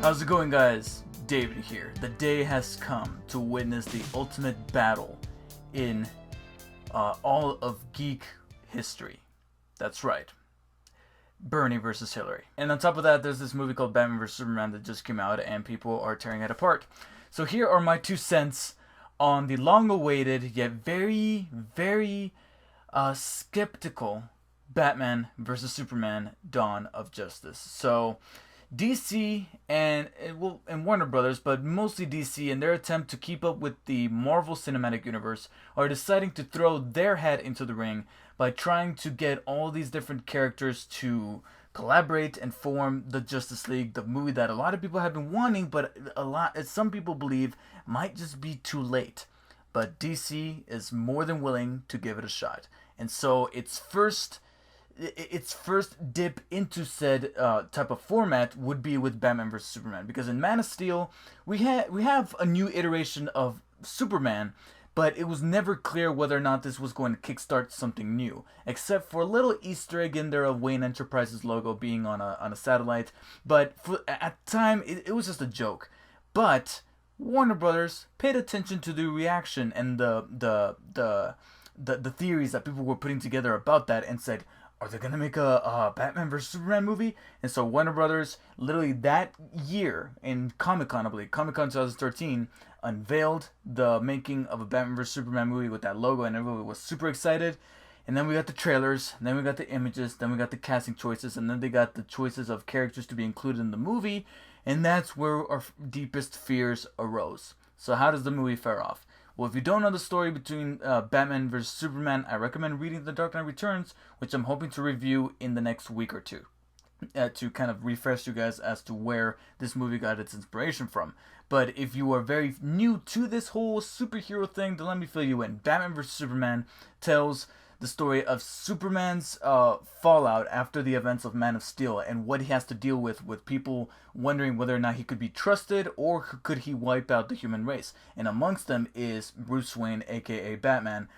How's it going, guys? David here. The day has come to witness the ultimate battle in all of geek history. That's right. Bernie versus Hillary. And on top of that, there's this movie called Batman vs. Superman that just came out, and people are tearing it apart. So here are my 2 cents on the long-awaited, yet very, very skeptical Batman vs. Superman Dawn of Justice. So DC and Warner Brothers, but mostly DC, in their attempt to keep up with the Marvel Cinematic Universe, are deciding to throw their hat into the ring by trying to get all these different characters to collaborate and form the Justice League, the movie that a lot of people have been wanting, but some people believe might just be too late. But DC is more than willing to give it a shot, and so its first dip into said type of format would be with Batman vs. Superman, because in Man of Steel we have a new iteration of Superman, but it was never clear whether or not this was going to kickstart something new, except for a little Easter egg in there of Wayne Enterprises logo being on a satellite. But at the time, it was just a joke. But Warner Brothers paid attention to the reaction and the theories that people were putting together about that, and said, are they going to make a Batman vs. Superman movie? And so Warner Brothers, literally that year in Comic-Con, I believe, Comic-Con 2013, unveiled the making of a Batman vs. Superman movie with that logo, and everybody was super excited. And then we got the trailers, then we got the images, then we got the casting choices, and then they got the choices of characters to be included in the movie, and that's where our deepest fears arose. So how does the movie fare off? Well, if you don't know the story between Batman vs. Superman, I recommend reading The Dark Knight Returns, which I'm hoping to review in the next week or two, to kind of refresh you guys as to where this movie got its inspiration from. But if you are very new to this whole superhero thing, then let me fill you in. Batman vs. Superman tells the story of Superman's fallout after the events of Man of Steel, and what he has to deal with people wondering whether or not he could be trusted, or could he wipe out the human race. And amongst them is Bruce Wayne, aka Batman,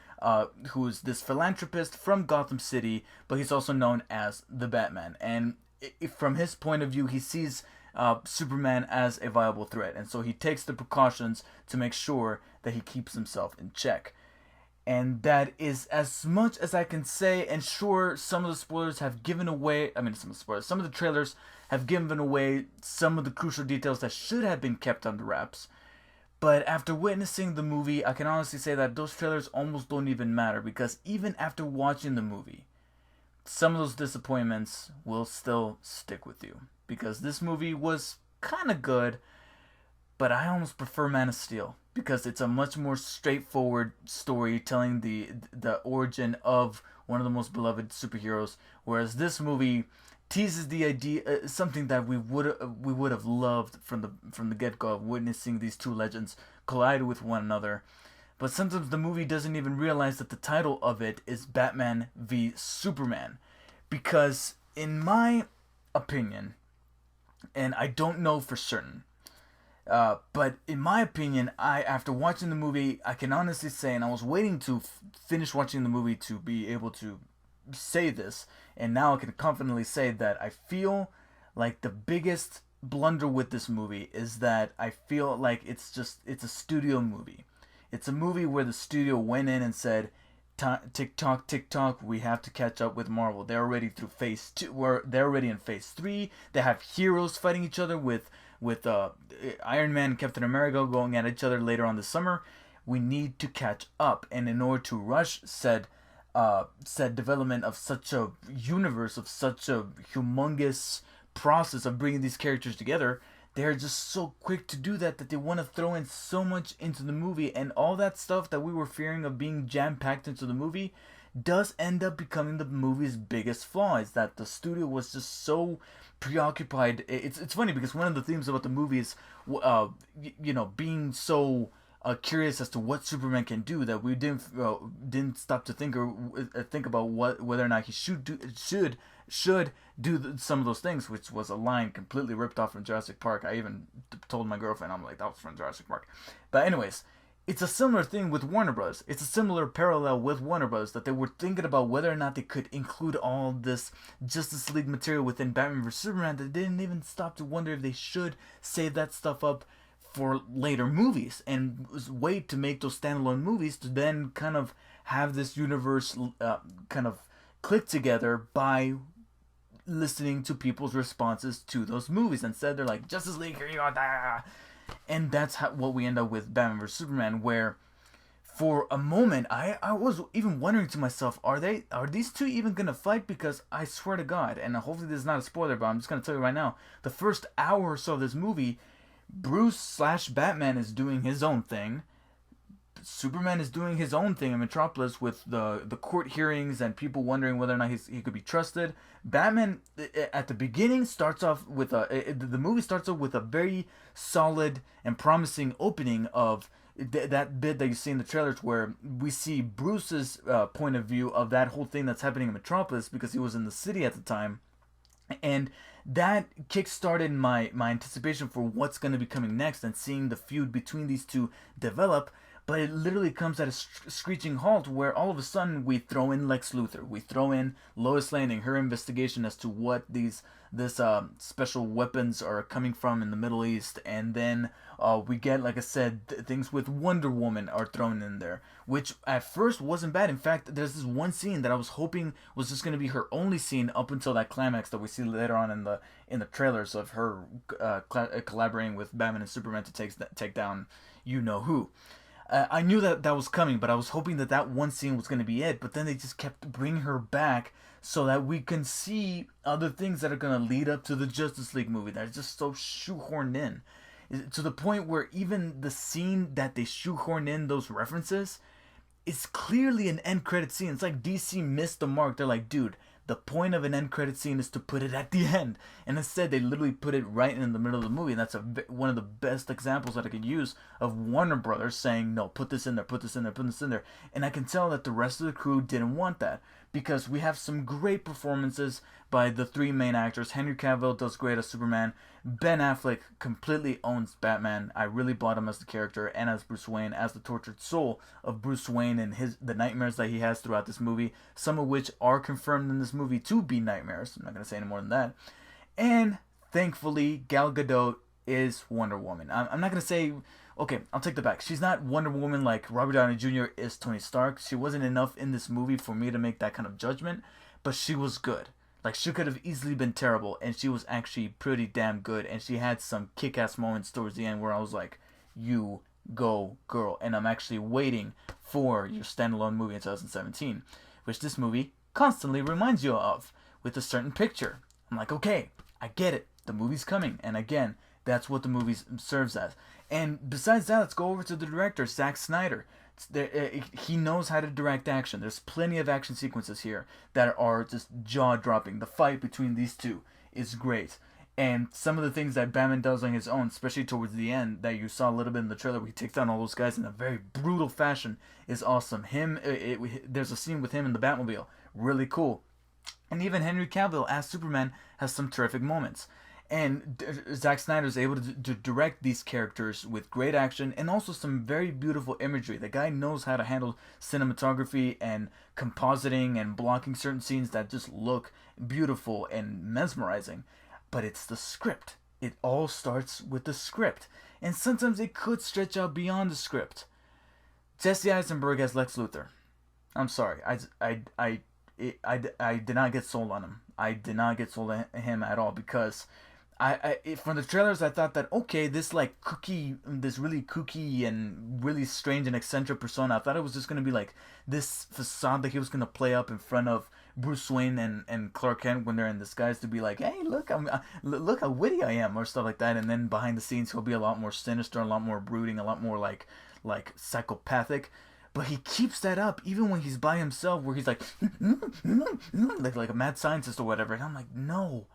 who's this philanthropist from Gotham City, but he's also known as the Batman. And from his point of view, he sees Superman as a viable threat, and so he takes the precautions to make sure that he keeps himself in check. And that is as much as I can say, and sure, some of the spoilers have given away, some of the trailers have given away some of the crucial details that should have been kept under wraps. But after witnessing the movie, I can honestly say that those trailers almost don't even matter, because even after watching the movie, some of those disappointments will still stick with you. Because this movie was kind of good, but I almost prefer Man of Steel, because it's a much more straightforward story telling the origin of one of the most beloved superheroes, whereas this movie teases the idea, something that we would have loved from the get-go, of witnessing these two legends collide with one another. But sometimes the movie doesn't even realize that the title of it is Batman v Superman, because in my opinion, and I don't know for certain, but in my opinion, after watching the movie, I can honestly say, and I was waiting to finish watching the movie to be able to say this, and now I can confidently say that I feel like the biggest blunder with this movie is that I feel like it's a studio movie. It's a movie where the studio went in and said, tick tock, we have to catch up with Marvel. They're already through phase 2, they're already in phase 3. They have heroes fighting each other with Iron Man and Captain America going at each other later on this summer. We need to catch up, and in order to rush said development of such a universe, of such a humongous process of bringing these characters together, they're just so quick to do that they want to throw in so much into the movie, and all that stuff that we were fearing of being jam-packed into the movie does end up becoming the movie's biggest flaw, is that the studio was just so preoccupied. It's funny, because one of the themes about the movie is being so curious as to what Superman can do, that we didn't stop to think about whether or not he should do some of those things, which was a line completely ripped off from Jurassic Park. I even told my girlfriend, I'm like, that was from Jurassic Park. But anyways, it's a similar thing with Warner Bros. It's a similar parallel with Warner Bros. That they were thinking about whether or not they could include all this Justice League material within Batman vs Superman. They didn't even stop to wonder if they should save that stuff up for later movies and wait to make those standalone movies to then kind of have this universe kind of click together by listening to people's responses to those movies. Instead, they're like, Justice League, here you go. And that's what we end up with Batman vs Superman, where for a moment I was even wondering to myself, are these two even gonna fight? Because I swear to God, and hopefully this is not a spoiler, but I'm just gonna tell you right now, the first hour or so of this movie, Bruce/Batman is doing his own thing. Superman is doing his own thing in Metropolis with the court hearings and people wondering whether or not he could be trusted. Batman at the beginning starts off with the movie starts off with a very solid and promising opening of that bit that you see in the trailers where we see Bruce's point of view of that whole thing that's happening in Metropolis because he was in the city at the time. And that kick-started my anticipation for what's going to be coming next and seeing the feud between these two develop. But it literally comes at a screeching halt where all of a sudden we throw in Lex Luthor. We throw in Lois Lane and her investigation as to what this special weapons are coming from in the Middle East. And then we get, like I said, things with Wonder Woman are thrown in there, which at first wasn't bad. In fact, there's this one scene that I was hoping was just going to be her only scene up until that climax that we see later on in the trailers of her collaborating with Batman and Superman to take down you know who. I knew that was coming, but I was hoping that one scene was going to be it. But then they just kept bringing her back so that we can see other things that are going to lead up to the Justice League movie that are just so shoehorned in. To the point where even the scene that they shoehorn in those references is clearly an end credit scene. It's like DC missed the mark. They're like, dude, the point of an end credit scene is to put it at the end. And instead, they literally put it right in the middle of the movie. And that's one of the best examples that I could use of Warner Brothers saying, no, put this in there, put this in there, put this in there. And I can tell that the rest of the crew didn't want that. Because we have some great performances by the three main actors. Henry Cavill does great as Superman. Ben Affleck completely owns Batman. I really bought him as the character and as Bruce Wayne, as the tortured soul of Bruce Wayne and the nightmares that he has throughout this movie, some of which are confirmed in this movie to be nightmares. I'm not going to say any more than that. And thankfully, Gal Gadot is Wonder Woman. I'm not going to say... Okay, I'll take that back. She's not Wonder Woman like Robert Downey Jr. is Tony Stark. She wasn't enough in this movie for me to make that kind of judgment, but she was good. Like, she could have easily been terrible, and she was actually pretty damn good, and she had some kick-ass moments towards the end where I was like, you go, girl. And I'm actually waiting for your standalone movie in 2017, which this movie constantly reminds you of, with a certain picture. I'm like, okay, I get it. The movie's coming, and again, that's what the movie serves as. And besides that, let's go over to the director, Zack Snyder. He knows how to direct action. There's plenty of action sequences here that are just jaw-dropping. The fight between these two is great. And some of the things that Batman does on his own, especially towards the end, that you saw a little bit in the trailer where he takes down all those guys in a very brutal fashion, is awesome. There's a scene with him in the Batmobile. Really cool. And even Henry Cavill as Superman has some terrific moments. And Zack Snyder is able to direct these characters with great action and also some very beautiful imagery. The guy knows how to handle cinematography and compositing and blocking certain scenes that just look beautiful and mesmerizing. But it's the script. It all starts with the script. And sometimes it could stretch out beyond the script. Jesse Eisenberg as Lex Luthor. I'm sorry. I did not get sold on him. I did not get sold on him at all because... from the trailers, I thought that, okay, this really kooky and really strange and eccentric persona, I thought it was just going to be like this facade that he was going to play up in front of Bruce Wayne and Clark Kent when they're in disguise to be like, hey, look how witty I am, or stuff like that. And then behind the scenes, he'll be a lot more sinister, a lot more brooding, a lot more like psychopathic. But he keeps that up even when he's by himself, where he's like, like a mad scientist or whatever. And I'm like, no,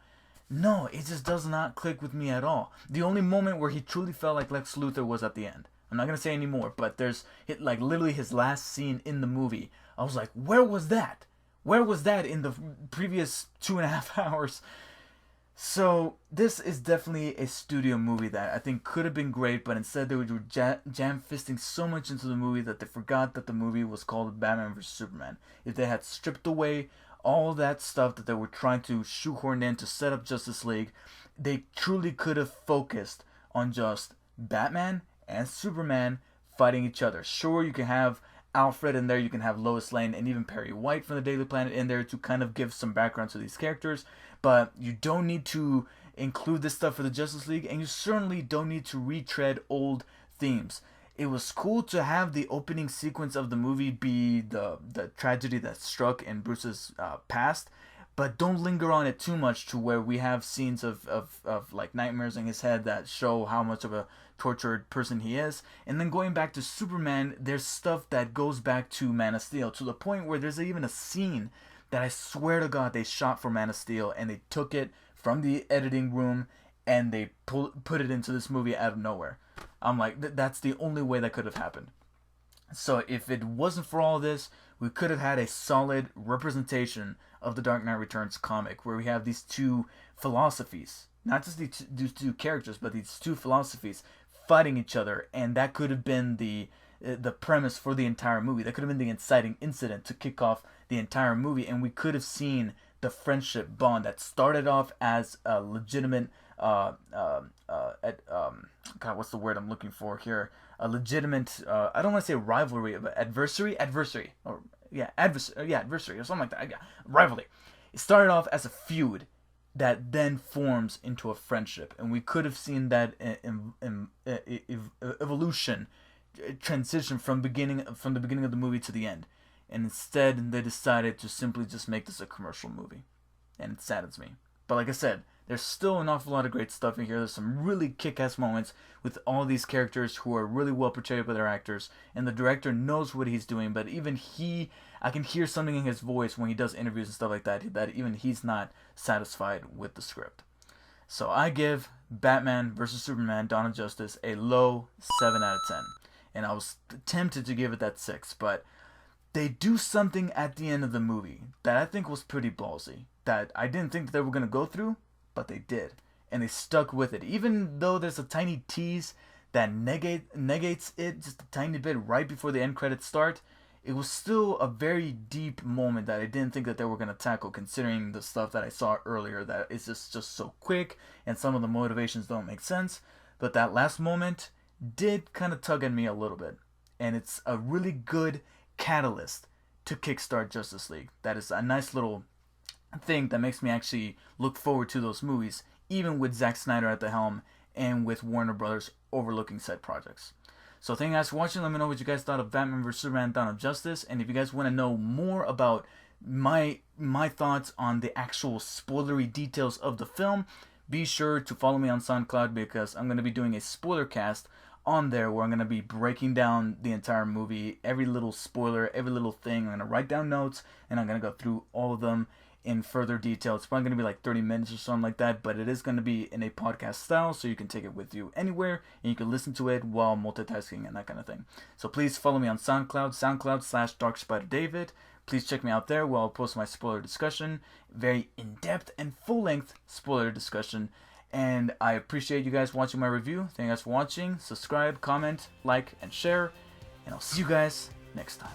it just does not click with me at all. The only moment where he truly felt like Lex Luthor was at the end. I'm not going to say any more, but there's like literally his last scene in the movie. I was like, where was that? Where was that in the previous 2.5 hours? So this is definitely a studio movie that I think could have been great, but instead they were jam-fisting so much into the movie that they forgot that the movie was called Batman vs Superman. If they had stripped away all that stuff that they were trying to shoehorn in to set up Justice League, they truly could have focused on just Batman and Superman fighting each other. Sure, you can have Alfred in there, you can have Lois Lane and even Perry White from the Daily Planet in there to kind of give some background to these characters, but you don't need to include this stuff for the Justice League, and you certainly don't need to retread old themes. It was cool to have the opening sequence of the movie be the tragedy that struck in Bruce's past, but don't linger on it too much to where we have scenes of like nightmares in his head that show how much of a tortured person he is. And then going back to Superman, there's stuff that goes back to Man of Steel to the point where there's even a scene that I swear to God they shot for Man of Steel and they took it from the editing room and they put it into this movie out of nowhere. I'm like, that's the only way that could have happened. So if it wasn't for all this, we could have had a solid representation of the Dark Knight Returns comic where we have these two philosophies, not just these two characters, but these two philosophies fighting each other, and that could have been the premise for the entire movie. That could have been the inciting incident to kick off the entire movie, and we could have seen the friendship bond that started off as a legitimate God, what's the word I'm looking for here? A legitimate, I don't want to say rivalry, but adversary, or adversary, or something like that. Rivalry. It started off as a feud that then forms into a friendship, and we could have seen that evolution, transition from the beginning of the movie to the end. And instead, they decided to simply just make this a commercial movie, and it saddens me. But like I said, there's still an awful lot of great stuff in here. There's some really kick-ass moments with all these characters who are really well portrayed by their actors, and the director knows what he's doing, but even I can hear something in his voice when he does interviews and stuff like that, that even he's not satisfied with the script. So I give Batman vs. Superman Dawn of Justice a low 7 out of 10. And I was tempted to give it that 6, but they do something at the end of the movie that I think was pretty ballsy, that I didn't think that they were going to go through, but they did. And they stuck with it. Even though there's a tiny tease that negates it just a tiny bit right before the end credits start, it was still a very deep moment that I didn't think that they were going to tackle, considering the stuff that I saw earlier that is just so quick and some of the motivations don't make sense. But that last moment did kind of tug at me a little bit. And it's a really good catalyst to kickstart Justice League. That is a nice little thing that makes me actually look forward to those movies, even with Zack Snyder at the helm and with Warner Brothers overlooking said projects. So thank you guys for watching. Let me know what you guys thought of Batman vs. Superman Dawn of Justice, and if you guys want to know more about my thoughts on the actual spoilery details of the film, be sure to follow me on SoundCloud, because I'm going to be doing a spoiler cast on there where I'm going to be breaking down the entire movie, every little spoiler, every little thing. I'm going to write down notes, and I'm going to go through all of them in further detail. It's probably going to be like 30 minutes or something like that, but it is going to be in a podcast style, so you can take it with you anywhere, and you can listen to it while multitasking and that kind of thing. So please follow me on SoundCloud/DarkSpiderDavid. Please check me out there where I'll post my spoiler discussion, very in-depth and full-length spoiler discussion. And I appreciate you guys watching my review. Thank you guys for watching. Subscribe, comment, like, and share. And I'll see you guys next time.